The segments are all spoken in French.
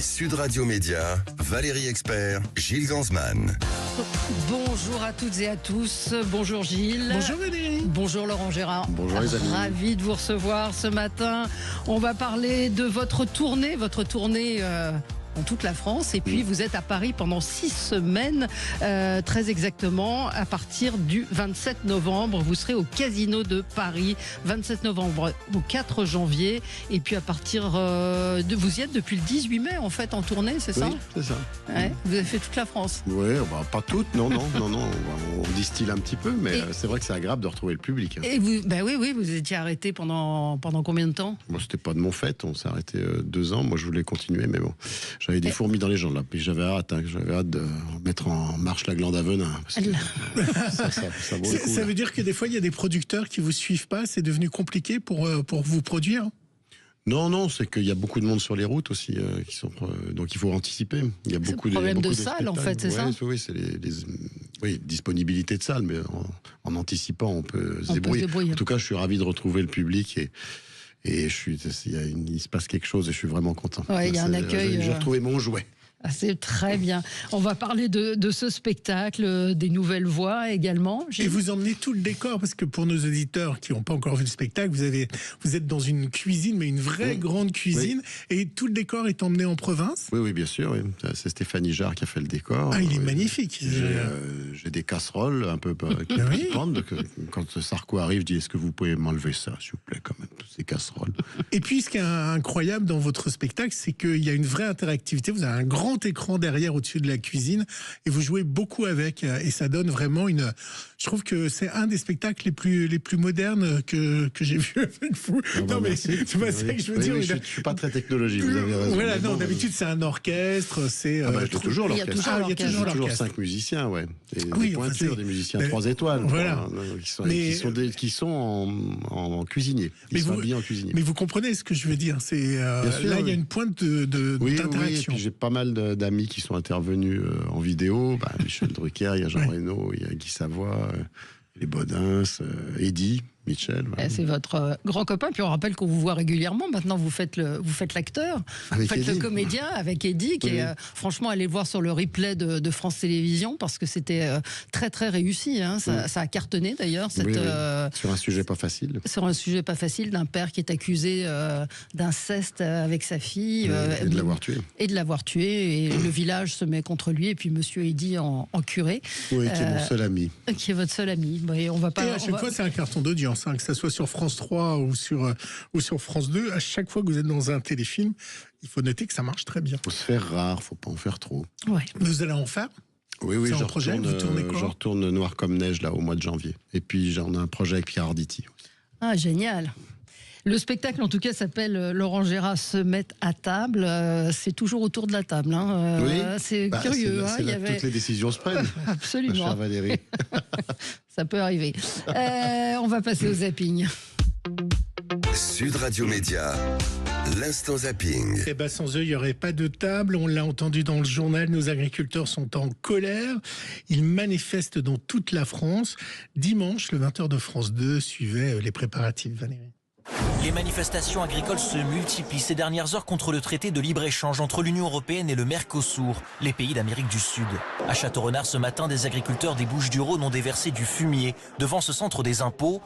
Sud Radio Média, Valérie Expert, Gilles Gansman. Bonjour à toutes et à tous. Bonjour Gilles. Bonjour Valérie. Bonjour Laurent Gérard. Bonjour les amis. Ravi de vous recevoir ce matin. On va parler de votre tournée dans toute la France. Et puis vous êtes à Paris pendant 6 semaines, très exactement. À partir du 27 novembre, vous serez au Casino de Paris. 27 novembre au 4 janvier. Et puis à partir vous y êtes depuis le 18 mai en fait en tournée, c'est ça? Oui, c'est ça. Ouais, vous avez fait toute la France. Oui, bah, pas toutes, non, on distille un petit peu, mais c'est vrai que c'est agréable de retrouver le public. Et vous, oui, vous étiez arrêté pendant combien de temps? Moi, c'était pas de mon fait, on s'est arrêté 2 ans. Moi, je voulais continuer, mais bon, j'avais des fourmis dans les jambes là, puis j'avais hâte de mettre en marche la glande à venin. Parce que ça vaut le coup, ça là. veut dire que des fois, il y a des producteurs qui vous suivent pas, c'est devenu compliqué pour vous produire? Non, c'est qu'il y a beaucoup de monde sur les routes aussi, donc il faut anticiper. Il y a beaucoup le problème de des salles, en fait, c'est spectacles. ça? Oui, c'est disponibilité de salles, mais en anticipant, on peut se débrouiller. En tout cas, je suis ravi de retrouver le public et il se passe quelque chose et je suis vraiment content. Ouais, il y a un accueil. J'ai retrouvé mon jouet. Ah, c'est très bien. On va parler de ce spectacle, des nouvelles voix également. Et vous emmenez tout le décor, parce que pour nos auditeurs qui n'ont pas encore vu le spectacle, vous êtes dans une cuisine, mais une vraie grande cuisine, et tout le décor est emmené en province? Oui, bien sûr. Oui. C'est Stéphanie Jarre qui a fait le décor. Ah, il est magnifique. J'ai des casseroles un peu qui pendent. Donc, quand Sarko arrive, je dis: est-ce que vous pouvez m'enlever ça, s'il vous plaît, quand même, toutes ces casseroles. Et puis, ce qui est incroyable dans votre spectacle, c'est qu'il y a une vraie interactivité. Vous avez un grand écran derrière au-dessus de la cuisine et vous jouez beaucoup avec, et ça donne vraiment je trouve que c'est un des spectacles les plus modernes que j'ai vu avec vous. Non, mais c'est pas ça que je veux dire. Je suis pas très technologique, vous avez raison. Voilà, non, d'habitude c'est un orchestre, c'est. Toujours l'orchestre. Il y a toujours toujours 5 musiciens, ouais. Des pointures, des musiciens 3 étoiles. Voilà. Qui sont en cuisinier. Qui sont habillés en cuisinier. Mais vous comprenez ce que je veux dire? C'est là, il y a une pointe d'interaction. Oui, j'ai pas mal d'amis qui sont intervenus en vidéo. Michel Drucker, il y a Jean Reno, il y a Guy Savoie, les Bodins, Eddy, Michel. Voilà. C'est votre grand copain. Puis on rappelle qu'on vous voit régulièrement. Maintenant, vous faites l'acteur. Vous faites le comédien avec Eddy, qui est franchement, allez le voir sur le replay de France Télévisions, parce que c'était très très réussi. Hein. Ça a cartonné d'ailleurs. Sur un sujet pas facile. Sur un sujet pas facile, d'un père qui est accusé d'inceste avec sa fille. Et de l'avoir tué. Et de l'avoir tué. Et le village se met contre lui. Et puis Monsieur Eddy en curé. Oui, qui est mon seul ami. Qui est votre seul ami. Et on va pas. Et à chaque fois, c'est un carton d'audience. Que ça soit sur France 3 ou sur France 2, à chaque fois que vous êtes dans un téléfilm, il faut noter que ça marche très bien. Il faut se faire rare, faut pas en faire trop. Ouais. Vous allez en faire? Oui, je retourne Noir comme neige là au mois de janvier. Et puis j'en ai un projet avec Pierre Arditi. Ah, génial. Le spectacle, en tout cas, s'appelle Laurent Gérard se met à table. C'est toujours autour de la table. Hein. C'est curieux. C'est là que toutes les décisions se prennent. Absolument. Ma chère Valérie. Ça peut arriver. On va passer au zapping. Sud Radio Média, l'instant zapping. Eh bien, sans eux, il n'y aurait pas de table. On l'a entendu dans le journal, nos agriculteurs sont en colère. Ils manifestent dans toute la France. Dimanche, le 20h de France 2 suivait les préparatifs, Valérie. Les manifestations agricoles se multiplient ces dernières heures contre le traité de libre-échange entre l'Union européenne et le Mercosur, les pays d'Amérique du Sud. À Châteaurenard, ce matin, des agriculteurs des Bouches-du-Rhône ont déversé du fumier devant ce centre des impôts.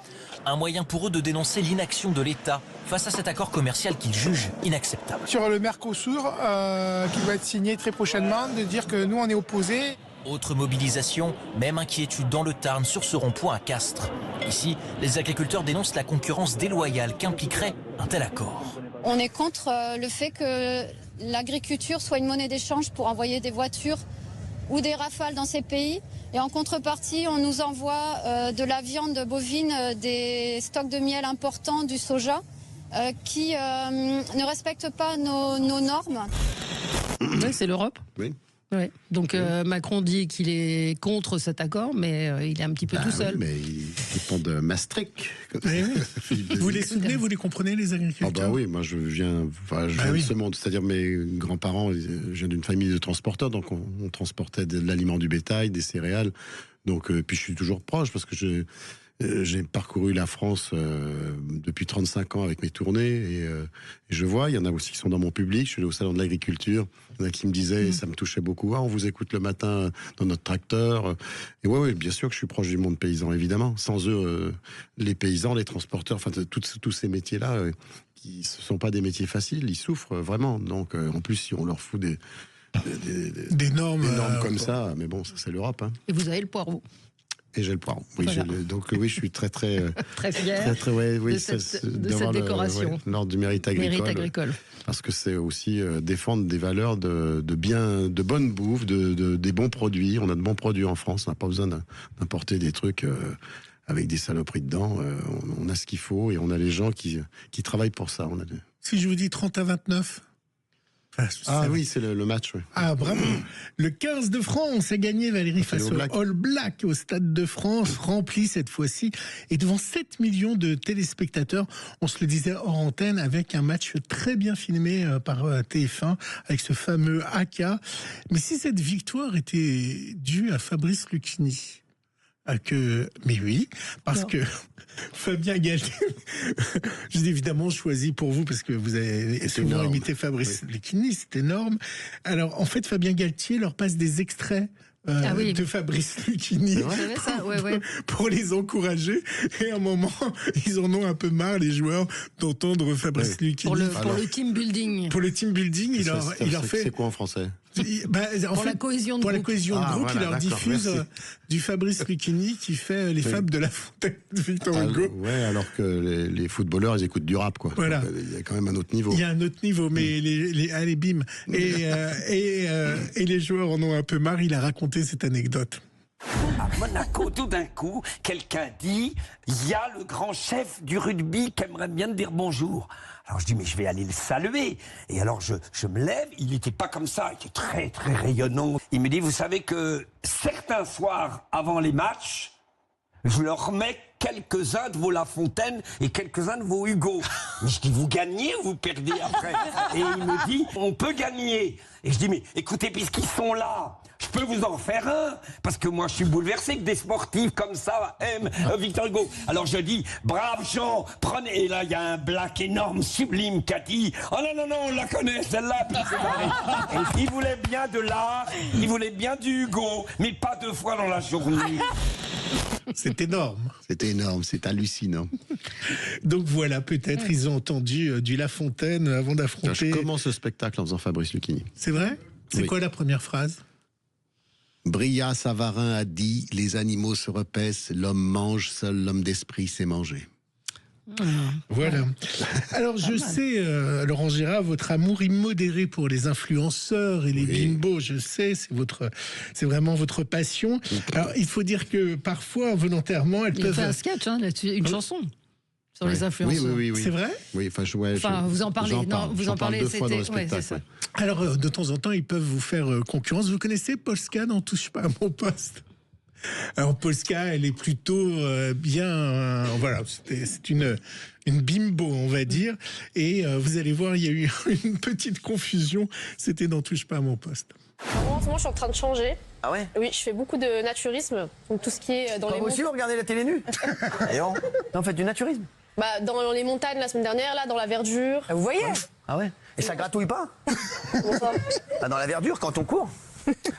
Un moyen pour eux de dénoncer l'inaction de l'État face à cet accord commercial qu'ils jugent inacceptable. Sur le Mercosur, qui va être signé très prochainement, de dire que nous, on est opposés. Autre mobilisation, même inquiétude dans le Tarn sur ce rond-point à Castres. Ici, les agriculteurs dénoncent la concurrence déloyale qu'impliquerait un tel accord. On est contre le fait que l'agriculture soit une monnaie d'échange pour envoyer des voitures ou des rafales dans ces pays. Et en contrepartie, on nous envoie de la viande bovine, des stocks de miel importants, du soja, qui ne respectent pas nos normes. Oui, c'est l'Europe. Oui. Ouais. Donc Macron dit qu'il est contre cet accord, mais il est un petit peu tout seul. Oui, mais il dépend de Maastricht. Vous les soutenez, vous les comprenez, les agriculteurs? Oui, moi je viens de ce monde. C'est-à-dire mes grands-parents, je viens d'une famille de transporteurs, donc on transportait de l'aliment du bétail, des céréales. Donc puis je suis toujours proche parce que j'ai parcouru la France depuis 35 ans avec mes tournées et je vois, il y en a aussi qui sont dans mon public. Je suis allé au salon de l'agriculture, il y en a qui me disaient, et ça me touchait beaucoup, on vous écoute le matin dans notre tracteur. Et ouais, bien sûr que je suis proche du monde paysan, évidemment. Sans eux, les paysans, les transporteurs, enfin tous ces métiers-là, qui ne sont pas des métiers faciles, ils souffrent vraiment. Donc en plus, si on leur fout des normes comme ça, mais bon, ça c'est l'Europe. Hein. Et vous avez le poireau. Et j'ai le poireau. Oui, voilà. Donc oui, je suis très fier de cette décoration. L'ordre du mérite agricole. Parce que c'est aussi défendre des valeurs de bonne bouffe, des bons produits. On a de bons produits en France. On n'a pas besoin d'importer des trucs avec des saloperies dedans. On a ce qu'il faut et on a les gens qui travaillent pour ça. Si je vous dis 30-29. Oui, c'est le match. Oui. Ah, bravo. Le 15 de France a gagné, Valérie, face au All Black au Stade de France, rempli cette fois-ci, et devant 7 millions de téléspectateurs. On se le disait hors antenne, avec un match très bien filmé par TF1, avec ce fameux AK. Mais si cette victoire était due à Fabrice Lucchini, mais oui, parce que Fabien Galtier, j'ai évidemment choisi pour vous parce que vous avez souvent imité Fabrice Lucchini, c'est énorme. Alors en fait, Fabien Galtier leur passe des extraits de Fabrice Lucchini pour les encourager. Et à un moment, ils en ont un peu marre, les joueurs, d'entendre Fabrice Lucchini. Pour le team building. Pour le team building, il leur fait... C'est quoi en français ? La cohésion de groupe, il leur diffuse du Fabrice Lucchini qui fait les fables de La Fontaine de Victor Hugo. Ouais, alors que les footballeurs, ils écoutent du rap, quoi. Voilà. Donc, il y a quand même un autre niveau. Il y a un autre niveau, mais allez, bim. Et les joueurs en ont un peu marre. Il a raconté cette anecdote. À Monaco, tout d'un coup, quelqu'un dit « Il y a le grand chef du rugby qui aimerait bien te dire bonjour ». Alors je dis « Mais je vais aller le saluer ». Et alors je me lève, il n'était pas comme ça, il était très très rayonnant. Il me dit « Vous savez que certains soirs avant les matchs, je leur mets quelques-uns de vos La Fontaine et quelques-uns de vos Hugo. » Mais je dis « Vous gagnez ou vous perdez après ?» Et il me dit « On peut gagner ». Et je dis « Mais écoutez, puisqu'ils sont là, je peux vous en faire un, parce que moi je suis bouleversé que des sportifs comme ça aiment Victor Hugo. » Alors je dis « Braves gens, prenez... » Et là il y a un black énorme, sublime, qui a dit « Oh non, on la connaît celle-là. » Et il voulait bien de l'art, il voulait bien du Hugo, mais pas 2 fois dans la journée. C'est énorme. C'est énorme, c'est hallucinant. Donc voilà, peut-être ils ont entendu du La Fontaine avant d'affronter... Je commence ce spectacle en faisant Fabrice Lucchini. C'est vrai ? C'est quoi la première phrase ? Brillat Savarin a dit « Les animaux se repaissent, l'homme mange, seul l'homme d'esprit sait manger ». Voilà. Alors je sais, Laurent Gérard, votre amour immodéré pour les influenceurs et les bimbos, je sais, c'est vraiment votre passion. Alors il faut dire que parfois, volontairement, elles peuvent... Il fait un sketch là-dessus, une chanson sur les influenceurs. Oui. C'est vrai ? Oui, vous en parlez. Vous en parlez, 2 fois dans le spectacle. Ça. Alors de temps en temps, ils peuvent vous faire concurrence. Vous connaissez Polska dans Touche pas à mon poste ? Alors Polska, elle est plutôt bien, voilà, c'est une bimbo, on va dire. Et vous allez voir, il y a eu une petite confusion. C'était dans Touche pas à mon poste. En ce moment, je suis en train de changer. Ah ouais ? Oui, je fais beaucoup de naturisme, donc tout ce qui est dans les montagnes. Vous aussi, vous regardez la télé nue ? Et on fait du naturisme ? Dans les montagnes la semaine dernière, là, dans la verdure. Vous voyez ? Ah ouais ? Et ça gratouille pas ? Comment ça ? Dans la verdure, quand on court.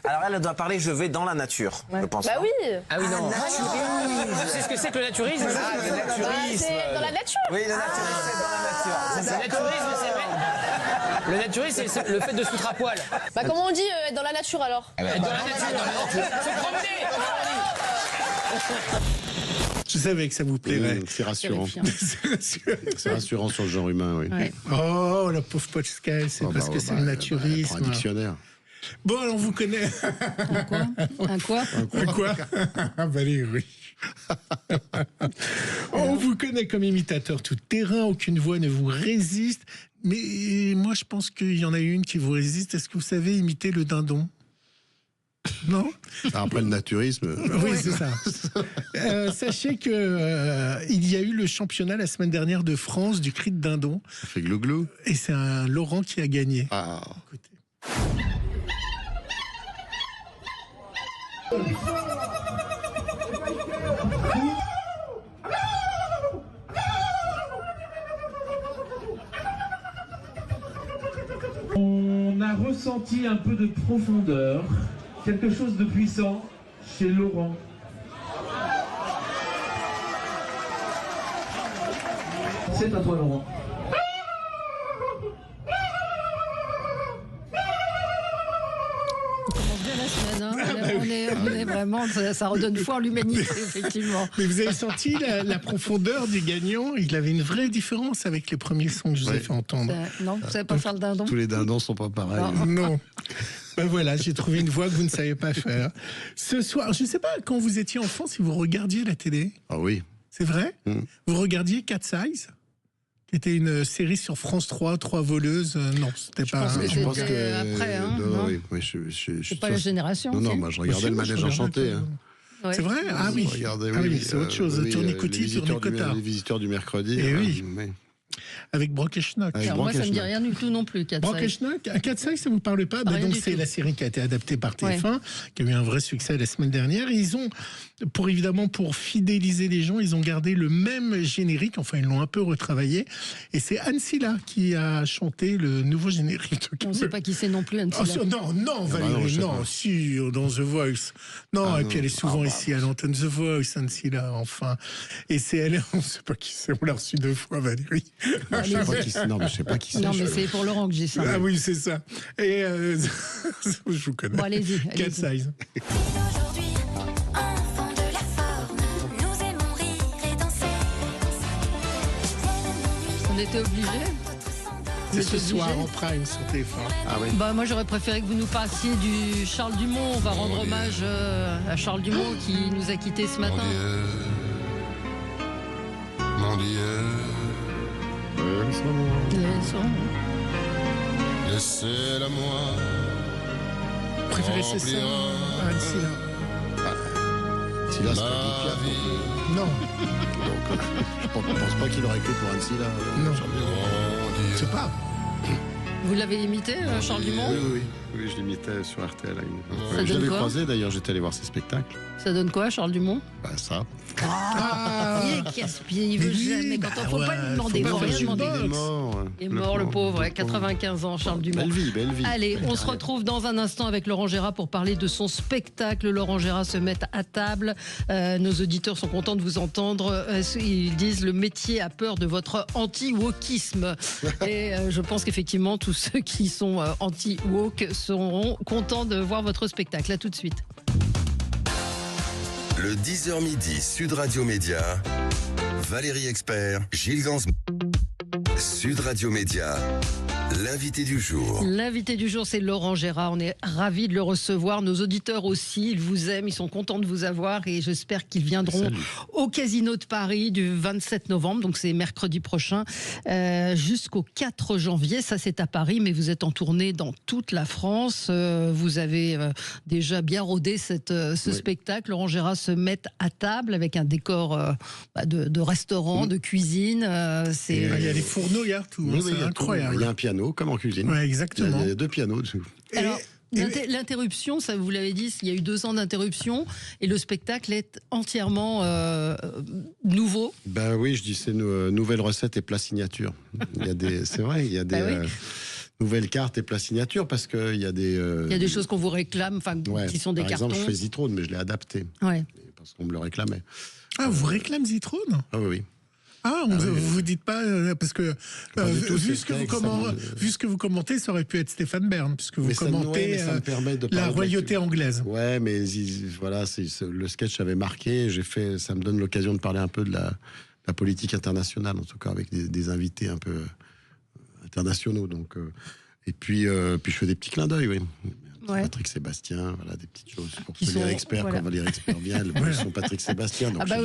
Alors elle doit parler, je vais dans la nature, je pense. Bah oui. Ah oui, non. Je sais ce que c'est que le naturisme. Le naturisme. C'est dans la nature. Oui, le naturisme, c'est dans la nature. Le naturisme, c'est vrai. Le naturisme, c'est le fait de se foutre à poil. Comment on dit dans la nature alors ? Dans la nature. Se promener. Je savais que ça vous plairait. C'est rassurant. C'est rassurant sur le genre humain, oui. Ouais. Oh, la pauvre Polska, c'est parce que c'est le naturisme. Un dictionnaire. Bon, alors on vous connaît. Un quoi ? Valérie. On vous connaît comme imitateur tout terrain, aucune voix ne vous résiste. Mais moi, je pense qu'il y en a une qui vous résiste. Est-ce que vous savez imiter le dindon ? Non ? Après le naturisme. Oui, c'est ça. Sachez que il y a eu le championnat la semaine dernière de France du cri de dindon. Ça fait glou-glou. Et c'est un Laurent qui a gagné. Ah. Écoutez. senti un peu de profondeur, quelque chose de puissant chez Laurent? C'est à toi, Laurent. On commence bien la semaine, hein. On est vraiment, ça redonne foi en l'humanité, effectivement. Mais vous avez senti la profondeur du gagnant? Il avait une vraie différence avec les premiers sons que je vous ai fait entendre. Non, vous savez pas faire le dindon? Tous les dindons sont pas pareils. Non. Ben voilà, j'ai trouvé une voix que vous ne savez pas faire. Ce soir, je ne sais pas, quand vous étiez enfant, si vous regardiez la télé. Ah oui. C'est vrai? Vous regardiez Cat Size, qui était une série sur France 3, 3 voleuses. Non, c'était pas... Je pense que après, hein, non, oui, c'est pas la génération. Non, moi je regardais le manège enchanté. Ouais. C'est vrai? Ah oui. Oui, c'est autre chose. Tourniquetis, Tournicotard. Les visiteurs du mercredi. Et oui. Avec Brock et Schnock. Alors moi, ça me dit rien du tout non plus, Cat Size. Brock et Schnock, Cat Size, ça vous parle pas? Donc c'est la série qui a été adaptée par TF1, qui a eu un vrai succès la semaine dernière. Et ils ont, pour fidéliser les gens, ils ont gardé le même générique. Enfin, ils l'ont un peu retravaillé. Et c'est Anne Silla qui a chanté le nouveau générique. On ne sait pas qui c'est non plus, Anne Silla. Non, Valérie, si, dans The Voice. Non, et puis elle est souvent ici à l'antenne The Voice, Anne Silla, enfin. Et c'est elle, on ne sait pas qui c'est, on l'a reçu 2 fois, Valérie. Non, mais je sais pas qui c'est. Non, mais c'est pour Laurent que j'ai ça. Ah oui, c'est ça. Et je vous connais. Bon, allez-y. Cat Size. On était obligés. C'est ce soir en prime sur TF1. Ah oui. Bah, moi, j'aurais préféré que vous nous passiez du Charles Dumont. On va rendre hommage à Charles Dumont qui nous a quittés ce matin. Mon Dieu, laissez-la moi. Préférez c'est ça à Anne Silla. Silla, c'est pas du piano. Non. Donc, je pense pas qu'il aurait écrit pour Anne Silla. Non. Je sais pas. Vous l'avez imité, Charles Dumont? Oui, je l'imitais sur RTL. Ça Je donne l'avais quoi croisé d'ailleurs, j'étais allé voir ses spectacles. Ça donne quoi, Charles Dumont? Bah ça. Il est casse-pied, il veut jamais. Quand on faut pas lui demander, il faut rien demander. Il est mort, le pauvre, 95 ans, Charles Dumont. Belle vie. Allez, on se retrouve dans un instant avec Laurent Gérard pour parler de son spectacle. Laurent Gérard se met à table. Nos auditeurs sont contents de vous entendre. Ils disent le métier a peur de votre anti-wokisme. Et je pense qu'effectivement, tous ceux qui sont anti-wok seront contents de voir votre spectacle. À tout de suite. Le 10h midi, Sud Radio Média, Valérie Expert, Gilles Gans. Sud Radio Média, l'invité du jour. L'invité du jour, c'est Laurent Gérard. On est ravis de le recevoir. Nos auditeurs aussi, ils vous aiment, ils sont contents de vous avoir et j'espère qu'ils viendront au Casino de Paris du 27 novembre, donc c'est mercredi prochain, jusqu'au 4 janvier. Ça, c'est à Paris, mais vous êtes en tournée dans toute la France. Vous avez déjà bien rodé ce spectacle. Laurent Gérard se met à table avec un décor de restaurant, de cuisine. Il y a des fourneaux, il y a tout. C'est incroyable. Il y a un piano, comme en cuisine. Ouais, exactement. Il y a 2 pianos dessous. Alors, l'interruption, ça vous l'avez dit, il y a eu 2 ans d'interruption et le spectacle est entièrement nouveau. Ben oui, je dis c'est nouvelle recette et plat signature. C'est vrai, il y a des nouvelles cartes et plats signature parce qu'il y a des... il y a des choses qu'on vous réclame, qui sont des cartons. Par exemple, je fais Zitrone, mais je l'ai adapté. Parce qu'on me le réclamait. Ah, vous réclamez Zitrone? Ah oui. Vous dites pas parce que vu ce que vous commentez, ça aurait pu être Stéphane Bern puisque vous commentez la royauté anglaise. Ouais, mais voilà, le sketch avait marqué. Ça me donne l'occasion de parler un peu de la politique internationale, en tout cas avec des invités un peu internationaux. Donc et puis je fais des petits clins d'œil, oui. Patrick Sébastien, voilà, des petites choses pour que les experts, quand Valérie Expert vient, ils sont Patrick Sébastien. Donc moi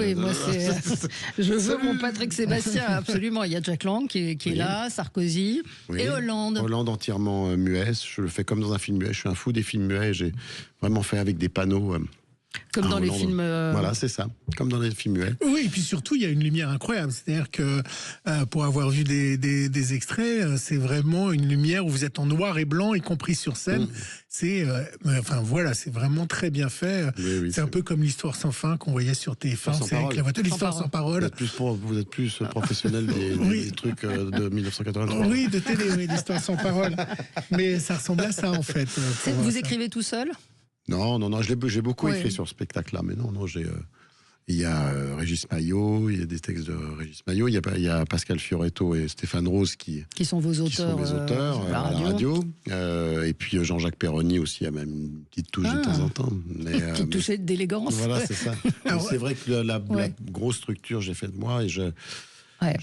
je veux mon Patrick Sébastien, absolument. Il y a Jack Lang qui est là, Sarkozy et Hollande. Hollande entièrement muet, je le fais comme dans un film muet, je suis un fou des films muets, j'ai vraiment fait avec des panneaux Comme dans les Hollande. films. Voilà, c'est ça. Comme dans les films muets. Oui, et puis surtout, il y a une lumière incroyable. C'est-à-dire que pour avoir vu des extraits, c'est vraiment une lumière où vous êtes en noir et blanc, y compris sur scène. C'est, enfin voilà, c'est vraiment très bien fait. Oui, c'est un peu comme l'histoire sans fin qu'on voyait sur TF1. Sans C'est avec parole. la voiture, l'histoire sans parole. Vous êtes plus professionnel des trucs de 1983. Oui, de télé, oui, l'histoire sans parole. Mais ça ressemble à ça en fait. Vous écrivez tout seul? Non, j'ai beaucoup Oui. écrit sur ce spectacle-là, mais non, il y a Régis Maillot, il y a des textes de Régis Maillot, il y a Pascal Fioretto et Stéphane Rose qui sont vos auteurs, mes auteurs à la à la radio. Et puis Jean-Jacques Perroni aussi a même une petite touche de temps en temps. Petite touche d'élégance. Voilà, c'est ça. C'est vrai que la grosse structure, j'ai faite moi et j'ai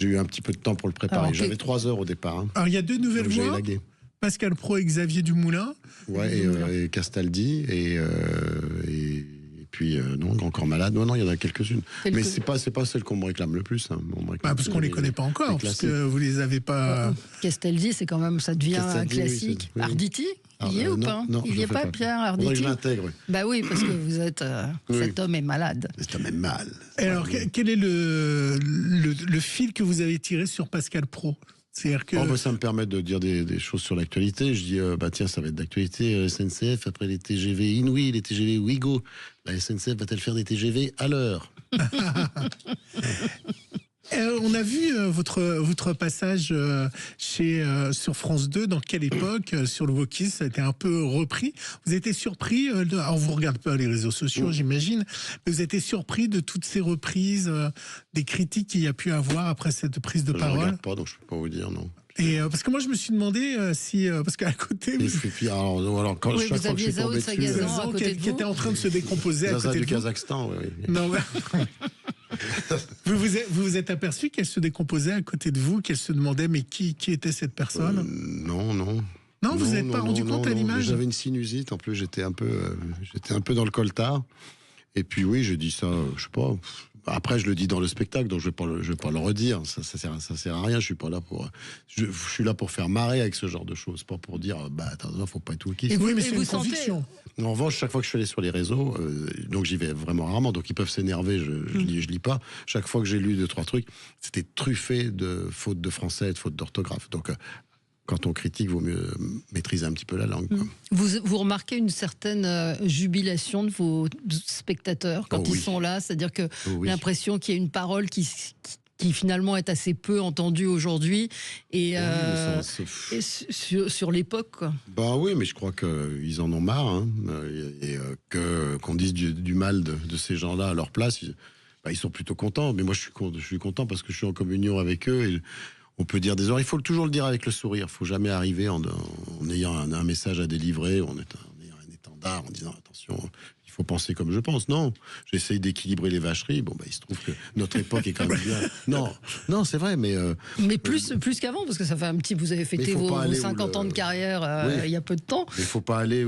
eu un petit peu de temps pour le préparer. Alors, J'avais 3 heures au départ. Alors il y a 2 nouvelles Donc, j'ai voix. élagué. Pascal Praud et Xavier Dumoulin. Ouais, et Castaldi et puis non, encore malade. Non, il y en a quelques-unes. Mais c'est pas celle qu'on me réclame le plus. Hein. Parce qu'on les connaît pas encore, parce que vous les avez pas. Castaldi, c'est quand même, ça devient un classique. Oui. Arditi, il y est ou pas? Il y est pas, Pierre Arditi? Je l'intègre. Bah oui, parce que vous êtes. Cet homme est malade. Cet homme est mal. Alors, quel est le fil que vous avez tiré sur Pascal Praud? C'est-à-dire que... ça me permet de dire des choses sur l'actualité. Je dis, tiens, ça va être d'actualité. SNCF, après les TGV Inouï, les TGV Ouigo, la SNCF va-t-elle faire des TGV à l'heure? On a vu votre passage sur France 2, dans quelle époque, sur le wokisme, ça a été un peu repris. Vous avez été surpris, alors vous ne regardez pas les réseaux sociaux, j'imagine, mais vous avez été surpris de toutes ces reprises, des critiques qu'il y a pu avoir après cette prise de parole? Je ne regarde pas, donc je ne peux pas vous dire, non. Et parce que moi je me suis demandé si parce qu'à côté alors quand chaque fois que je suis tombé dessus, qui était en train de se décomposer à côté du de vous. Kazakhstan, oui. Non, vous vous êtes aperçu qu'elle se décomposait à côté de vous, qu'elle se demandait mais qui était cette personne? Non. Non, vous n'êtes pas rendu compte à l'image? J'avais une sinusite, en plus j'étais un peu dans le coltard. Et puis oui, je dis ça, je sais pas. Après, je le dis dans le spectacle, donc je vais pas le redire. Ça sert à rien. Je suis pas là pour. Je suis là pour faire marrer avec ce genre de choses, pas pour dire attends, faut pas être wokiste. Oui, mais c'est une conviction. En revanche, chaque fois que je suis allé sur les réseaux, donc j'y vais vraiment rarement, donc ils peuvent s'énerver. Je lis pas. Chaque fois que j'ai lu 2-3 trucs, c'était truffé de fautes de français et de fautes d'orthographe. Donc quand on critique, il vaut mieux maîtriser un petit peu la langue. Quoi. Vous remarquez une certaine jubilation de vos spectateurs quand ils sont là, c'est-à-dire que l'impression qu'il y a une parole qui finalement est assez peu entendue aujourd'hui et sur l'époque. Quoi. Bah oui, mais je crois qu'ils en ont marre, hein, et qu'on dise du mal de ces gens-là à leur place. Ils sont plutôt contents, mais moi je suis content parce que je suis en communion avec eux. Et on peut dire des heures. Il faut toujours le dire avec le sourire. Il ne faut jamais arriver en ayant un message à délivrer, en ayant un étendard, en disant attention, il faut penser comme je pense. Non, j'essaye d'équilibrer les vacheries. Il se trouve que notre époque est quand même bien. Non, c'est vrai, mais plus qu'avant, parce que ça fait vous avez fêté vos 50 ans de carrière il y a peu de temps. Mais il ne faut pas aller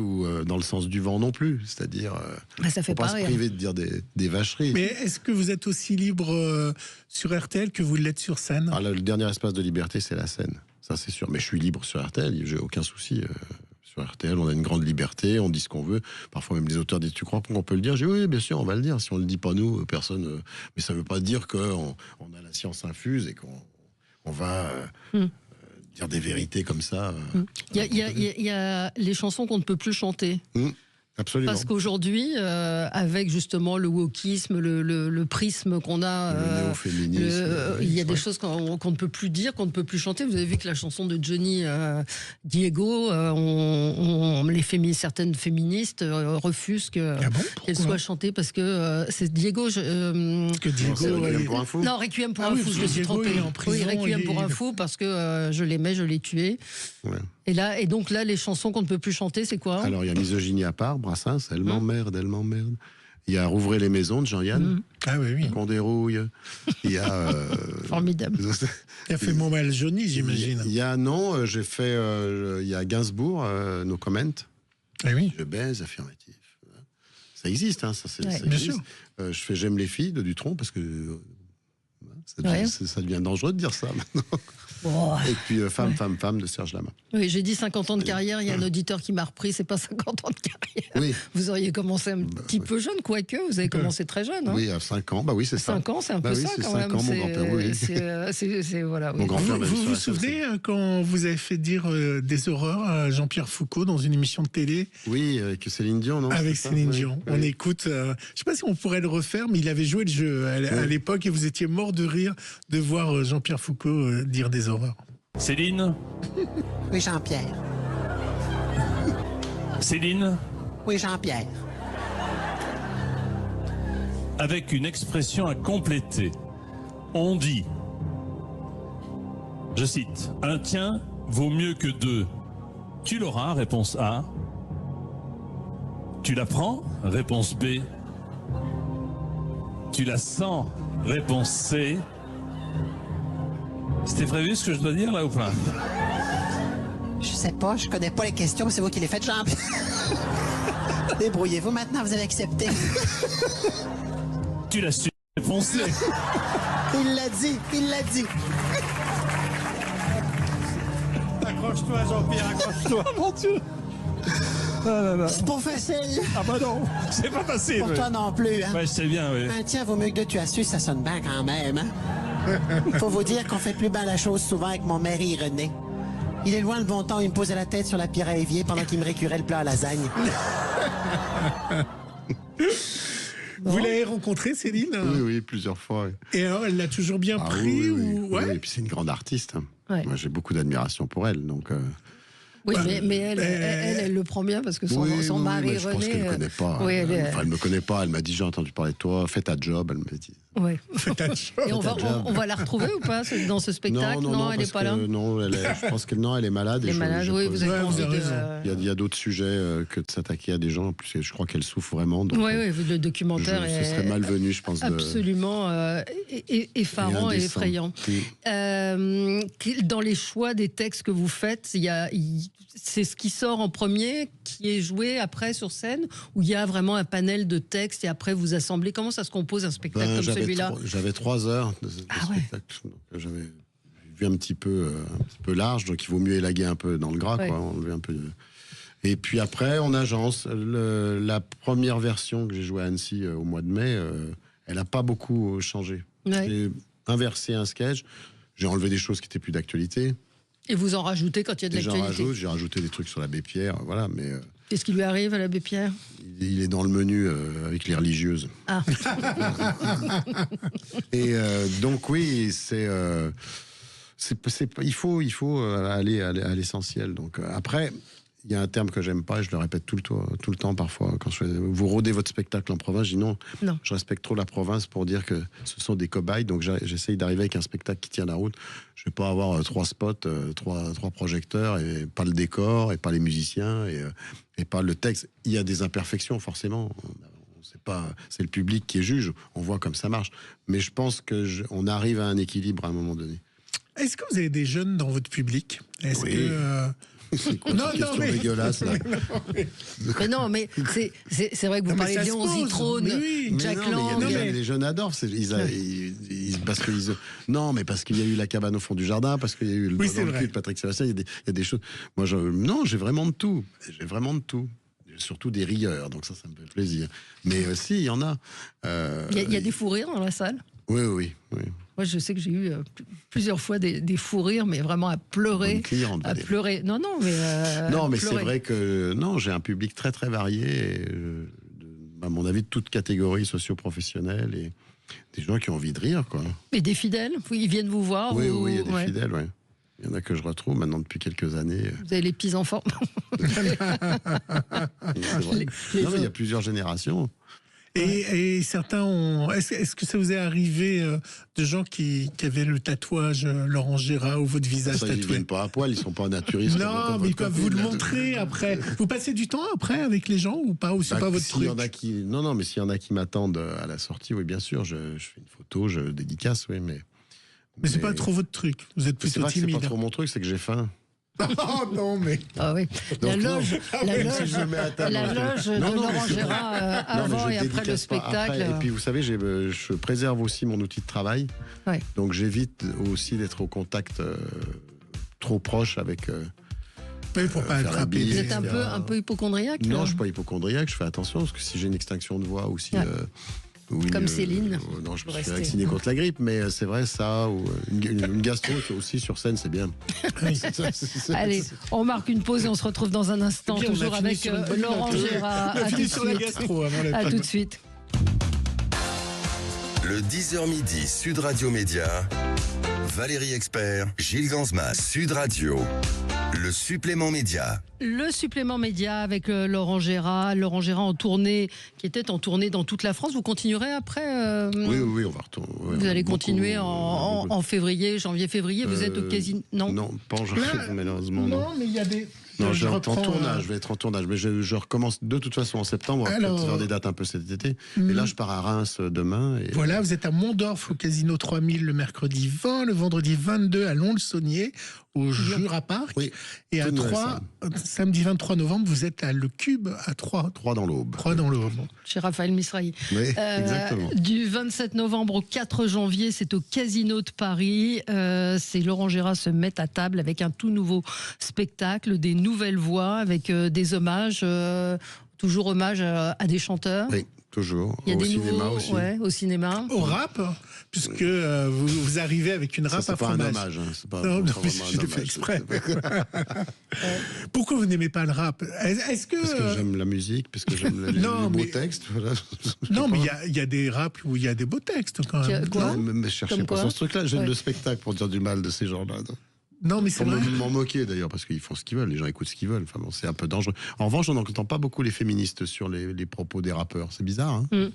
dans le sens du vent non plus. C'est-à-dire, ça fait pas se priver de dire des vacheries. Mais est-ce que vous êtes aussi libre sur RTL que vous l'êtes sur scène? Le dernier espace de liberté, c'est la scène. Ça, c'est sûr. Mais je suis libre sur RTL. J'ai aucun souci. Sur RTL, on a une grande liberté, on dit ce qu'on veut. Parfois, même les auteurs disent, tu crois qu'on peut le dire? J'ai dit, oui, bien sûr, on va le dire. Si on ne le dit pas nous, personne... Mais ça ne veut pas dire qu'on a la science infuse et qu'on va dire des vérités comme ça. Il y a les chansons qu'on ne peut plus chanter. Absolument. Parce qu'aujourd'hui, avec justement le wokisme, le prisme qu'on a, le néo-féminisme, il y a des choses qu'on ne peut plus dire, qu'on ne peut plus chanter. Vous avez vu que la chanson de Johnny Diego, certaines féministes refusent qu'elle soit chantée parce que c'est Diego. Requiem pour un fou. Non, Requiem pour un fou, je me suis trompée. Oui, Requiem pour un fou parce que je l'aimais, je l'ai tué. Ouais. Et donc là, les chansons qu'on ne peut plus chanter, c'est quoi? Alors, il y a Misogynie à part, Brassens, elle m'emmerde. Il y a Rouvrez les maisons de Jean-Yann. Qu'on dérouille. Il y a... Formidable. Il a fait Mon mal Johnny, j'imagine. Il y a, j'ai fait... il y a Gainsbourg, No Comment. Oui. Je baise, affirmatif. Ça existe, hein, ça bien sûr. Je fais J'aime les filles de Dutronc, parce que... Ça devient dangereux de dire ça maintenant. Oh. Et puis Femme, femme, femme de Serge Lama. Oui, j'ai dit 50 ans de carrière, il y a un auditeur qui m'a repris, c'est pas 50 ans de carrière. Oui. Vous auriez commencé un petit peu jeune, quoique, vous avez commencé très jeune. Hein. Oui, à 5 ans, bah oui, c'est ça. 5 ans, c'est un peu ça quand même. 5 ans, mon grand-père, oui. Voilà, oui. Mon grand-père Vous vous souvenez quand vous avez fait dire des horreurs à Jean-Pierre Foucault dans une émission de télé? Oui, avec Céline Dion, non? Avec Céline Dion. Oui. On écoute, je sais pas si on pourrait le refaire, mais il avait joué le jeu à l'époque et vous étiez mort de rire de voir Jean-Pierre Foucault dire des horreurs. Céline? Oui, Jean-Pierre. Céline? Oui, Jean-Pierre. Avec une expression à compléter. On dit, je cite, un tien vaut mieux que deux. Tu l'auras, réponse A. Tu la prends, réponse B. Tu la sens, réponse C. C'était prévu ce que je dois dire là ou pas? Je sais pas, je connais pas les questions, c'est vous qui les faites, Jean-Pierre. Débrouillez-vous maintenant, vous avez accepté. Tu l'as su, réponse C. Il l'a dit, il l'a dit. Accroche-toi, Jean-Pierre, accroche-toi, mon Dieu. Ah là là. C'est pas facile. Ah bah non, c'est pas facile. Pour toi non plus, hein. Ouais, je sais bien, oui. Un tien vaut mieux que deux, tu as su, ça sonne bien quand même, hein. Faut vous dire qu'on fait plus bien la chose souvent avec mon mari René. Il est loin le bon temps, il me posait la tête sur la pierre à évier pendant qu'il me récurait le plat à lasagne. Vous l'avez rencontrée, Céline? Oui, oui, plusieurs fois. Oui. Et alors, elle l'a toujours bien pris oui. Ouais. Oui, et puis c'est une grande artiste. Ouais. Moi, j'ai beaucoup d'admiration pour elle, donc... Oui, mais elle le prend bien parce que son mari je René... pense qu'elle ne connaît pas. Oui, elle me connaît pas. Elle m'a dit, j'ai entendu parler de toi, fais ta job. Elle m'a dit. Oui. Fais ta job. Et on va la retrouver ou pas dans ce spectacle? Non, elle n'est pas là. Non, je pense qu'elle est malade. Elle est malade, oui, vous avez envie de... Il y a d'autres sujets que de s'attaquer à des gens. En plus, je crois qu'elle souffre vraiment. Oui, le documentaire ce serait malvenu, je pense. Absolument effarant et effrayant. Dans les choix des textes que vous faites, c'est ce qui sort en premier qui est joué après sur scène, ou il y a vraiment un panel de textes et après vous assemblez? Comment ça se compose un spectacle comme celui-là? J'avais 3 heures de spectacle. Donc, j'avais vu un petit peu large, donc il vaut mieux élaguer un peu dans le gras, quoi, enlever un peu de... Et puis après, on agence. La première version que j'ai jouée à Annecy au mois de mai, elle n'a pas beaucoup changé. J'ai inversé un sketch, j'ai enlevé des choses qui étaient plus d'actualité. Et vous en rajoutez quand il y a de l'actualité? J'ai rajouté des trucs sur l'abbé Pierre, voilà, mais... Qu'est-ce qui lui arrive à l'abbé Pierre? Il est dans le menu avec les religieuses. Ah. Et donc oui, il faut aller à l'essentiel. Donc après, il y a un terme que j'aime pas, et je le répète tout le temps parfois. Quand vous rodez votre spectacle en province, je dis non, je respecte trop la province pour dire que ce sont des cobayes. Donc j'essaye d'arriver avec un spectacle qui tient la route. Je vais pas avoir 3 spots, 3 projecteurs, et pas le décor, et pas les musiciens, et pas le texte. Il y a des imperfections, forcément. C'est le public qui est juge. On voit comme ça marche. Mais je pense qu'on arrive à un équilibre à un moment donné. Est-ce que vous avez des jeunes dans votre public? Est-ce que... C'est quoi cette question dégueulasse là? Mais non, mais c'est vrai que vous parlez de Léon Zitrone, Jack Lang. Les jeunes adorent. Parce qu'il y a eu La cabane au fond du jardin, parce qu'il y a eu le cul de Patrick Sébastien. Il y a des choses. Moi, j'ai vraiment de tout. J'ai vraiment de tout. Surtout des rieurs, donc ça me fait plaisir. Mais si, il y en a. Il y a des fous rires dans la salle? Oui. Moi, je sais que j'ai eu plusieurs fois des fous rires, mais vraiment à pleurer. À pleurer. Non, mais c'est vrai que j'ai un public très très varié, à mon avis, de toute catégorie socio-professionnelle, et des gens qui ont envie de rire, quoi. Et des fidèles? Ils viennent vous voir? Oui, il y a des fidèles, oui. Il y en a que je retrouve maintenant depuis quelques années. Vous avez les petits-enfants? C'est vrai. Non, mais il y a plusieurs générations. Et certains ont... Est-ce que ça vous est arrivé de gens qui avaient le tatouage Laurent Gérard ou votre visage tatoué? Ils ne viennent pas à poil, ils ne sont pas naturistes. Non, mais ils peuvent vous le montrer après. Vous passez du temps après avec les gens ou pas? Ou c'est pas votre truc? Non, mais s'il y en a qui m'attendent à la sortie, oui, bien sûr, je fais une photo, je dédicace, oui, mais c'est pas trop votre truc. Vous êtes plutôt timide. C'est pas trop mon truc, c'est que j'ai faim. Oh non, mais. Ah oui. La Donc, loge, non. la Même loge, si je me mets à table, la je- loge de Non, non, Laurent mais- Gérard Non, mais avant je et après le dédicace pas spectacle. après. Et puis vous savez, je préserve aussi mon outil de travail. Ouais. Donc j'évite aussi d'être au contact trop proche avec. Oui, pour pas faire la attraper. bise, Vous êtes etc. un peu hypochondriaque Non, je suis pas hypochondriaque, je fais attention, parce que si j'ai une extinction de voix ou si... Comme Céline. Non, je me suis Restez. vacciné contre la grippe, mais c'est vrai, ça, ou une gastro aussi sur scène, c'est bien. Allez, on marque une pause et on se retrouve dans un instant, C'est bien, on a toujours fini avec sur une bonne Laurent note. Gérard. On a À fini tout sur de la suite. gastro avant la À pub. tout de suite. Le 10h midi, Sud Radio Média. Valérie Expert, Gilles Gansma, Sud Radio. Le supplément média. Le supplément média avec Laurent Gérard. Laurent Gérard en tournée, qui était en tournée dans toute la France. Vous continuerez après Oui, on va retourner. Vous allez continuer en février, janvier-février. Vous êtes au casino. Non. Non, pas en janvier, malheureusement. Non, mais il y a des. Non, je je vais reprends, en tournage, je vais être en tournage, mais je recommence de toute façon en septembre, on va Alors, peut-être faire des dates un peu cet été. Et là, je pars à Reims demain. Et... Voilà, vous êtes à Mondorf au Casino 3000 le mercredi 20, le vendredi 22 à Lons-le-Saunier au Jura Park. Oui, et à tout nouvel 3, samedi 23 novembre, vous êtes à Le Cube à 3. 3 dans l'Aube. 3 dans l'Aube. Chez Raphaël Misrahi. Oui, exactement. Du 27 novembre au 4 janvier, c'est au Casino de Paris. C'est Laurent Gérard se met à table avec un tout nouveau spectacle, des nouvelles voix, avec des hommages, toujours hommage à des chanteurs. Oui, toujours. Il y a Au des cinéma nouveaux, aussi. ouais, au cinéma. Au rap, puisque vous arrivez avec une rap Ça, à c'est pas un fromage. hommage. Hein, c'est pas, Non, pas mais vraiment un je l'ai fait hommage. exprès. Pourquoi vous n'aimez pas le rap? Est-ce que... Parce que j'aime la musique, parce que j'aime les Non, beaux mais- textes. Voilà. Non, mais il y a des raps où il y a des beaux textes quand même. Quoi Non, mais cherchez Comme pas quoi sur ce truc-là. J'aime Ouais. le spectacle pour dire du mal de ces gens-là. non. Non, mais c'est Pour vrai. m'en moquer d'ailleurs, parce qu'ils font ce qu'ils veulent, les gens écoutent ce qu'ils veulent. Enfin bon, c'est un peu dangereux. En revanche, on n'entend pas beaucoup les féministes sur les propos des rappeurs. C'est bizarre, hein.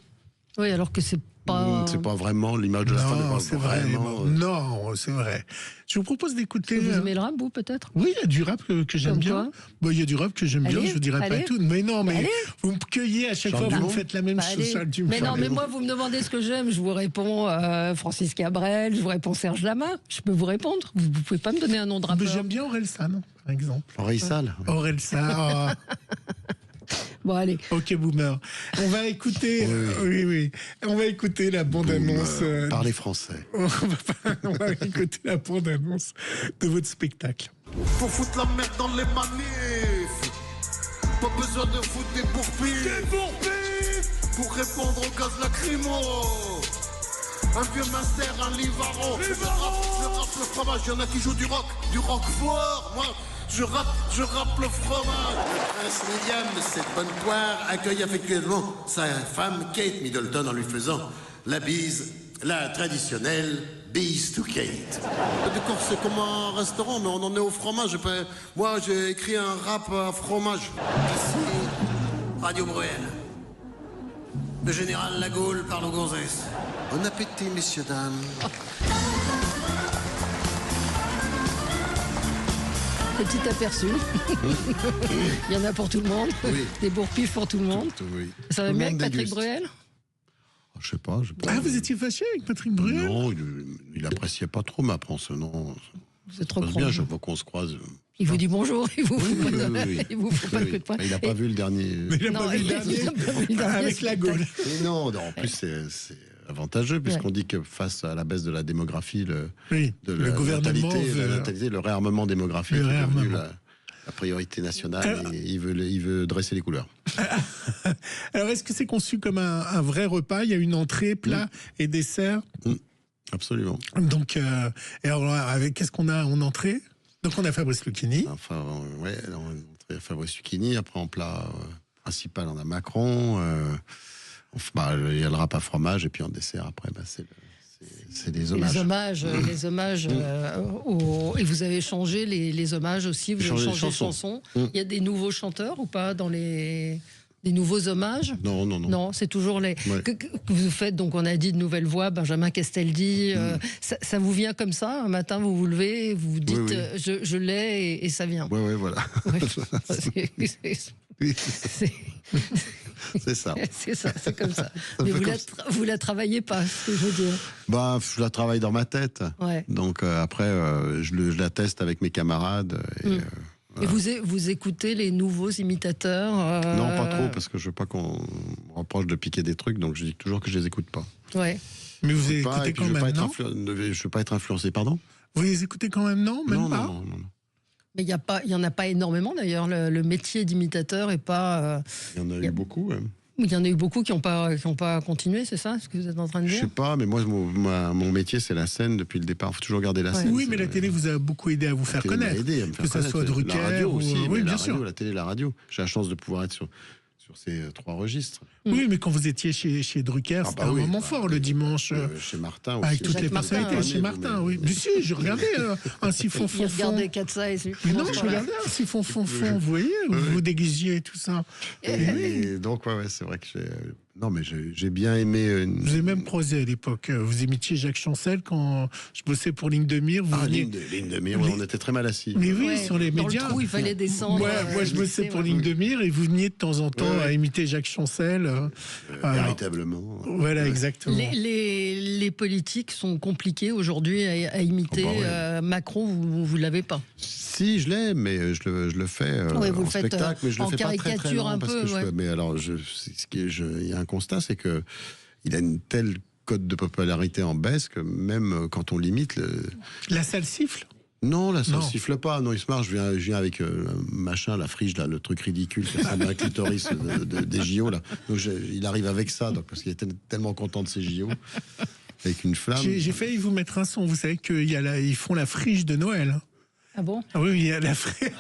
Oui, alors que c'est pas. C'est pas vraiment l'image de la femme. Non, c'est vrai. Vraiment, Non, c'est vrai. Je vous propose d'écouter... Vous aimez le rap, vous, peut-être? Oui, il y a du rap que j'aime Comme bien. quoi Bon, il y a du rap que j'aime bien, Allez, je ne dirais pas allez. tout. Mais non, mais Allez. vous me cueillez à chaque Charles fois, vous Dumont. me faites la même Bah, chose. allez. Charles Dumont. Mais non, mais moi, vous me demandez ce que j'aime, je vous réponds Francis Cabrel, je vous réponds Serge Lama. Je peux vous répondre. Vous pouvez pas me donner un nom de Mais rappeur. j'aime bien Aurel San, par exemple. Oreille sale. Aurel San. oh. Bon, allez. Ok, boomer. On va écouter. Oui. On va écouter la bande-annonce. Parlez français. On va écouter la bande-annonce de votre spectacle. Faut foutre la merde dans les manifs. Pas besoin de foutre des bourpilles. Pour répondre au gaz lacrymo. Un vieux master, un livaro. Je rappe le fromage. Y'en a qui jouent du rock fort. Moi, je rappe le fromage. Le prince William, cette bonne poire, accueille affectueusement sa femme Kate Middleton en lui faisant la bise, la traditionnelle bise to Kate. D'accord, c'est comme un restaurant, mais on en est au fromage. Moi, j'ai écrit un rap à fromage. Ici, Radio Bruel. Le général Lagaule parle aux gonzesses. Bon appétit, messieurs, dames. Petit aperçu. Il y en a pour tout le monde. Oui. Des bourpifs pour tout le monde. Oui. Ça va Tout le bien avec monde Patrick déguste. Bruel? Je sais pas. Ah, vous étiez fâché avec Patrick Bruel? Non, il appréciait pas trop ma pense. Non. C'est trop Ça se passe con. bien, chaque fois qu'on se croise. Il vous dit bonjour, il vous fout pas de- il vous fout pas de Oui, coup de poing. mais il n'a pas Et- vu le dernier. Mais il n'a Non, pas vu le il a dernier pas vu le dernier avec la spectacle. Gaule. Mais non, en plus, c'est avantageux, puisqu'on dit que face à la baisse de la démographie, Oui, de le la gouvernement veut- natalité, le réarmement démographique Le est devenu réarmement. la priorité nationale et il veut dresser les couleurs. Alors, est-ce que c'est conçu comme un vrai repas? Il y a une entrée, plat et dessert. Absolument. Donc, et alors, qu'est-ce qu'on a en entrée? Donc, on a Fabrice Lucchini. Enfin, ouais, on a Fabrice Lucchini, après en plat principal, on a Macron. Il y a le rap à fromage, et puis en dessert, après, c'est des hommages. Les hommages et vous avez changé les hommages aussi, vous avez Changé les changé les chansons. chansons. Il y a des nouveaux chanteurs ou pas dans des nouveaux hommages? Non. Non, c'est toujours les Ouais. que vous faites. Donc on a dit de nouvelles voix, Benjamin Castaldi. Ça vous vient comme ça un matin, vous vous levez, vous vous dites Oui. je l'ai et ça vient. Ouais, voilà. Ouais. C'est- C'est ça. C'est ça, c'est comme ça. Mais vous la travaillez pas, ce que je veux dire. Bah, je la travaille dans ma tête. Ouais. Donc après, je la teste avec mes camarades. Et, Et vous écoutez les nouveaux imitateurs Non, pas trop, parce que je veux pas qu'on me reproche de piquer des trucs, donc je dis toujours que je les écoute pas. Ouais. Mais vous les écoutez quand même, non ? Je veux pas être influencé, pardon ? Vous les écoutez quand même, non ? Même pas ? Non. Mais il y en a pas énormément d'ailleurs. Le métier d'imitateur est pas. Il y en a eu beaucoup. Il y en a eu beaucoup qui n'ont pas continué, c'est ça ce que vous êtes en train de dire ? Je sais pas, mais moi, mon métier, c'est la scène depuis le départ. Il faut toujours garder la scène. Oui, mais la télé vous a beaucoup aidé à vous faire connaître. Que ce soit Drucker, la radio aussi. Oui, bien la sûr. radio, la télé, la radio. J'ai la chance de pouvoir être sur ces 3 registres. Oui, mais quand vous étiez chez Drucker, c'était un moment fort le dimanche. Chez Martin aussi. Avec toutes les personnalités. Chez Martin, oui. Mais si, je regardais un siphon fond. Je regardais Katza et non, je regardais un siphon fond. Vous voyez, vous déguisiez et tout ça. Et donc, ouais, c'est vrai que non, mais j'ai bien aimé. Vous avez même prosé à l'époque. Vous imitiez Jacques Chancel quand je bossais pour Ligne de Mire. Ligne de Mire, on était très mal assis. Mais oui, sur les médias. Dans le trou, il fallait descendre. Moi, je bossais pour Ligne de Mire et vous veniez de temps en temps à imiter Jacques Chancel. Véritablement. Voilà, exactement. Les politiques sont compliqués aujourd'hui à imiter. Macron, vous l'avez pas. Si, je l'ai, mais je le fais en spectacle, mais je le fais pas très très long parce que mais alors, il y a un constat, c'est que il a une telle cote de popularité en baisse que même quand on l'imite, la salle siffle. Non, la salle siffle pas. Non, il se marre. Je viens avec machin, la frige, là, le truc ridicule, c'est un clitoris des JO là. Donc il arrive avec ça, donc parce qu'il est tellement content de ses JO. Avec une flamme. J'ai failli vous mettre un son. Vous savez qu'ils font la frige de Noël. Ah bon ? Oui, il y a la frige.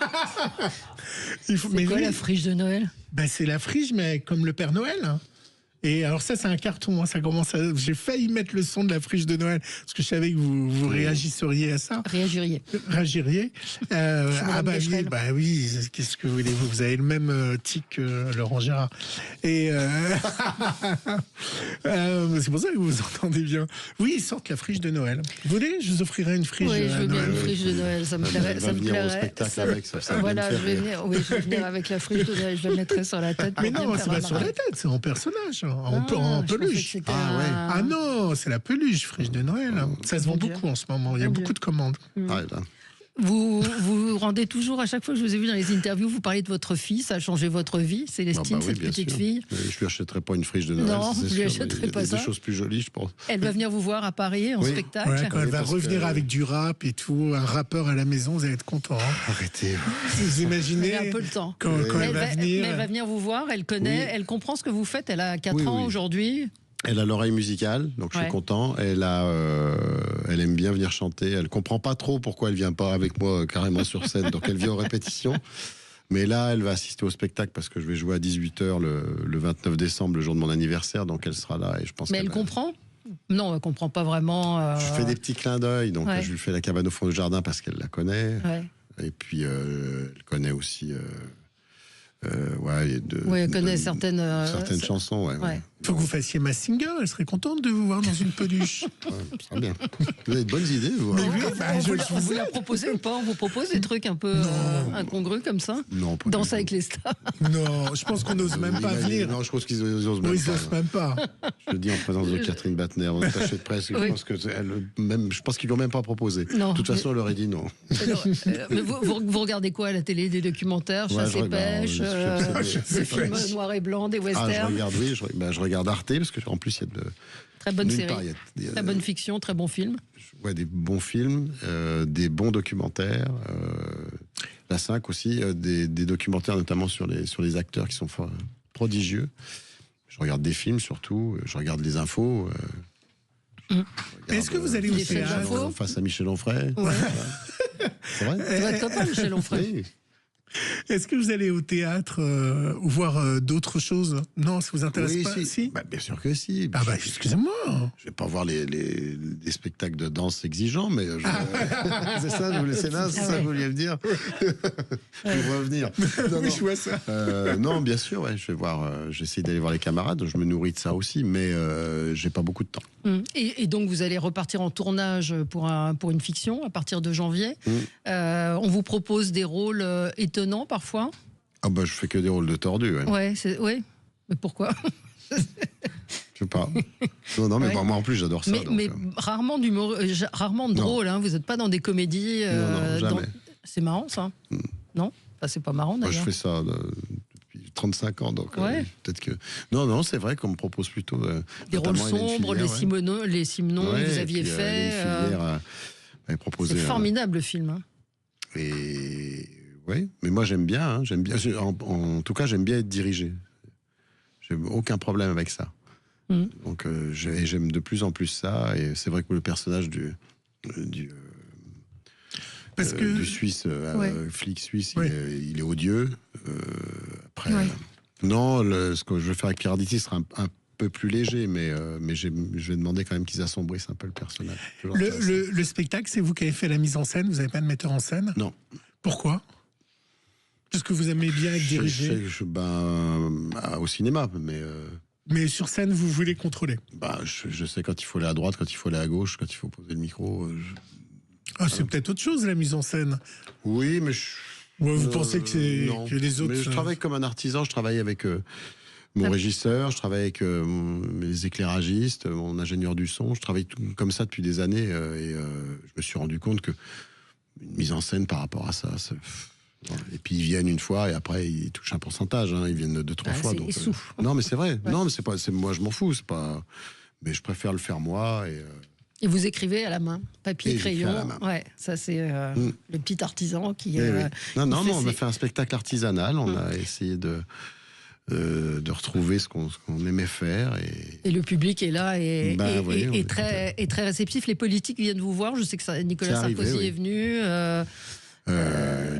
C'est quoi la frige de Noël ? C'est la frige, mais comme le Père Noël. Et alors ça, c'est un carton. Ça commence à... J'ai failli mettre le son de la frige de Noël parce que je savais que vous réagisseriez à ça. Réagiriez. Oui. Qu'est-ce que vous voulez ? Vous avez le même tic que Laurent Gérard. Et c'est pour ça que vous vous entendez bien. Oui, ils sortent la frige de Noël. Vous voulez ? Je vous offrirai une frige. Oui, je veux bien une frige de Noël. Ça me plairait. Ça me plairait. Au spectacle avec ça. Voilà, je vais venir. Oui, je vais venir avec la frige de Noël. Je la mettrai sur la tête. Mais non, c'est pas sur la tête. C'est en personnage. En peluche. Ah non, c'est la peluche, frige de Noël. Ça se vend beaucoup en ce moment. Il y a beaucoup de commandes. Vous rendez toujours, à chaque fois que je vous ai vu dans les interviews, vous parlez de votre fille, ça a changé votre vie, Célestine, cette petite fille. Je lui achèterai pas une frige de Noël. Non, vous lui achèterez pas ça. Des choses plus jolies, je pense. Elle va venir vous voir à Paris en spectacle. Quand elle va revenir avec du rap et tout, un rappeur à la maison, vous allez être content. Arrêtez. Vous imaginez. Elle a un peu le temps. Quand elle va venir. Mais elle va venir vous voir, elle connaît, elle comprend ce que vous faites, elle a 4 ans aujourd'hui. Elle a l'oreille musicale, donc je suis content. Elle aime bien venir chanter. Elle comprend pas trop pourquoi elle vient pas avec moi carrément sur scène, donc elle vient aux répétitions. Mais là, elle va assister au spectacle parce que je vais jouer à 18h le 29 décembre, le jour de mon anniversaire, donc elle sera là. Et je pense. Mais elle comprend ? Non, elle comprend pas vraiment. Je fais des petits clins d'œil, donc je lui fais la cabane au fond du jardin parce qu'elle la connaît. Et puis elle connaît aussi. Elle connaît certaines chansons. Il faut que vous fassiez ma singer, elle serait contente de vous voir dans une peluche. Ça sera bien. Vous avez de bonnes idées, vous. Vous la proposez ou pas ? On vous propose des trucs un peu incongrus comme ça ? Non, pas Danse avec les stars. Non, je pense qu'on n'ose même pas venir. Non, je pense qu'ils osent même pas. Ils osent même pas. Je le dis en présence de Catherine Batner, en attaché de presse. Je pense qu'ils ne l'ont même pas proposé. De toute façon, elle leur a dit non. Mais vous regardez quoi à la télé ? Des documentaires, chasse et pêche, des films noirs et blancs, des westerns ? Je regarde Arte, parce qu'en plus, il y a de... Très bonne série, très bonne fiction, très bon film. Des bons films, des bons documentaires. La 5 aussi, des documentaires notamment sur les acteurs qui sont prodigieux. Je regarde des films surtout, je regarde les infos. Est-ce que vous allez au théâtre face à Michel Onfray? C'est vrai. C'est votre copain, Michel Onfray. Oui. Est-ce que vous allez au théâtre ou voir d'autres choses? Non, ça vous intéresse pas? Si. Bien sûr que si. Ah bah excusez-moi. Je vais pas voir des spectacles de danse exigeants, mais c'est ça, vous laissez là, c'est ça que vous vouliez me dire. Je vais revenir. Oui, je vois ça. Non, bien sûr, ouais, je vais voir. J'essaie d'aller voir les camarades. Je me nourris de ça aussi, mais j'ai pas beaucoup de temps. Et donc vous allez repartir en tournage pour une fiction à partir de janvier. On vous propose des rôles étonnants parfois. Ah bah je fais que des rôles de tordus. Ouais, Mais pourquoi? Je sais pas. Non, mais moi en plus, j'adore ça. Mais rarement drôle, hein. Vous n'êtes pas dans des comédies. Non, jamais. C'est marrant, ça. Non, enfin, c'est pas marrant, d'ailleurs. Moi, je fais ça depuis 35 ans, donc peut-être que... Non, c'est vrai qu'on me propose plutôt... des rôles sombres, les Simonons, vous aviez fait... C'est formidable, le film. Hein. Et... Oui, mais moi, j'aime bien. En tout cas, j'aime bien être dirigé. J'ai aucun problème avec ça. Donc, j'aime de plus en plus ça. Et c'est vrai que le personnage du Suisse, flic suisse, il est odieux. Après, non, ce que je veux faire avec Pierre Arditi sera un peu plus léger, mais je vais demander quand même qu'ils assombrissent un peu le personnage. Le spectacle, c'est vous qui avez fait la mise en scène, vous n'avez pas de metteur en scène? Non. Pourquoi? Parce que vous aimez bien être dirigé? Au cinéma, mais sur scène, vous voulez contrôler? Je sais quand il faut aller à droite, quand il faut aller à gauche, quand il faut poser le micro. C'est peut-être autre chose, la mise en scène. Oui, mais... vous pensez que les autres... Mais je travaille comme un artisan, je travaille avec mon régisseur, je travaille avec mes éclairagistes, mon ingénieur du son, je travaille comme ça depuis des années, et je me suis rendu compte que une mise en scène par rapport à ça... Et puis ils viennent une fois et après ils touchent un pourcentage. Ils viennent 2-3 fois. Donc, non, mais c'est vrai. Ouais. Non, mais c'est pas. Moi, je m'en fous. C'est pas. Mais je préfère le faire moi. Et vous écrivez à la main, papier, crayon. Ouais, ça c'est le petit artisan qui. Non, on a fait un spectacle artisanal. On a essayé de retrouver ce qu'on aimait faire. Et le public est là et très réceptif. Les politiques viennent vous voir. Je sais que Nicolas Sarkozy est venu.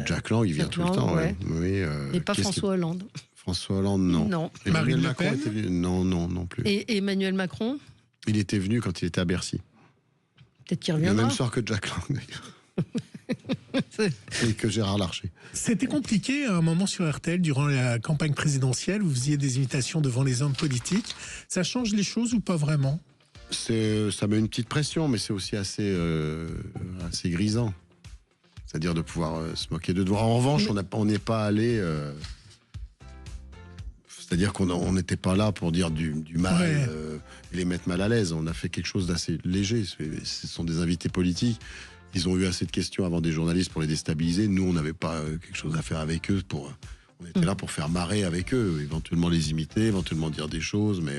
Jack Lang, il vient tout le temps. Oui, et pas François Hollande. François Hollande, non. Emmanuel Macron était venu. Non plus. Et Emmanuel Macron? Il était venu quand il était à Bercy. Peut-être qu'il reviendra. Le même soir que Jack Lang, d'ailleurs. Et que Gérard Larcher. C'était compliqué à un moment sur RTL, durant la campagne présidentielle, vous faisiez des imitations devant les hommes politiques. Ça change les choses ou pas vraiment? Ça met une petite pression, mais c'est aussi assez grisant. C'est-à-dire de pouvoir se moquer de devoir. En revanche, on n'est pas allé... c'est-à-dire qu'on n'était pas là pour dire du mal et les mettre mal à l'aise. On a fait quelque chose d'assez léger. Ce sont des invités politiques. Ils ont eu assez de questions avant des journalistes pour les déstabiliser. Nous, on n'avait pas quelque chose à faire avec eux. On était là pour faire marrer avec eux, éventuellement les imiter, éventuellement dire des choses, mais...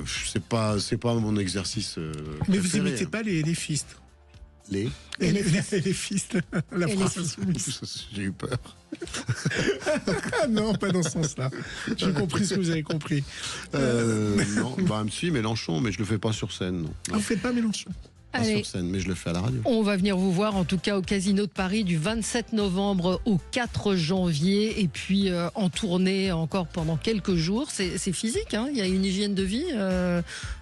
c'est pas mon exercice mais vous n'imitez pas les fistes? Les fistes, la France insoumise. J'ai eu peur. Non, pas dans ce sens-là. J'ai compris ce que vous avez compris. Non, si, Mélenchon, mais je le fais pas sur scène. Non. Vous faites pas Mélenchon? Pas sur scène, mais je le fais à la radio. On va venir vous voir, en tout cas, au Casino de Paris du 27 novembre au 4 janvier. Et puis, en tournée encore pendant quelques jours. C'est physique, hein. Il y a une hygiène de vie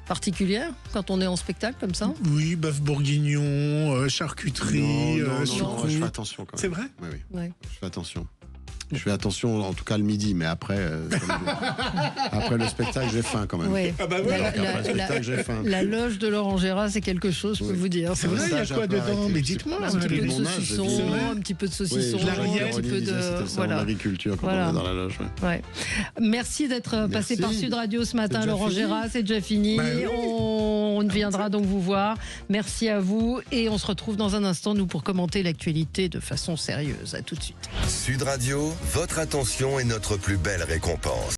particulière quand on est en spectacle comme ça? Oui, bœuf bourguignon, charcuterie, non, je fais attention quand même. C'est vrai? Oui. Je fais attention. Je fais attention, en tout cas le midi, mais après, après le spectacle, j'ai faim quand même. Oui. Après le spectacle, j'ai faim. La loge de Laurent Gérard, c'est quelque chose, je peux vous dire. C'est vrai, il y a quoi dedans? Mais dites-moi. Un petit peu de saucisson, un petit peu de saucisson, un petit peu de... Voilà. L'agriculture quand on est dans la loge. Ouais. Merci d'être passé par Sud Radio ce matin, Laurent Gérard. C'est déjà fini. On viendra donc vous voir. Merci à vous. Et on se retrouve dans un instant, nous, pour commenter l'actualité de façon sérieuse. À tout de suite. Sud Radio, votre attention est notre plus belle récompense.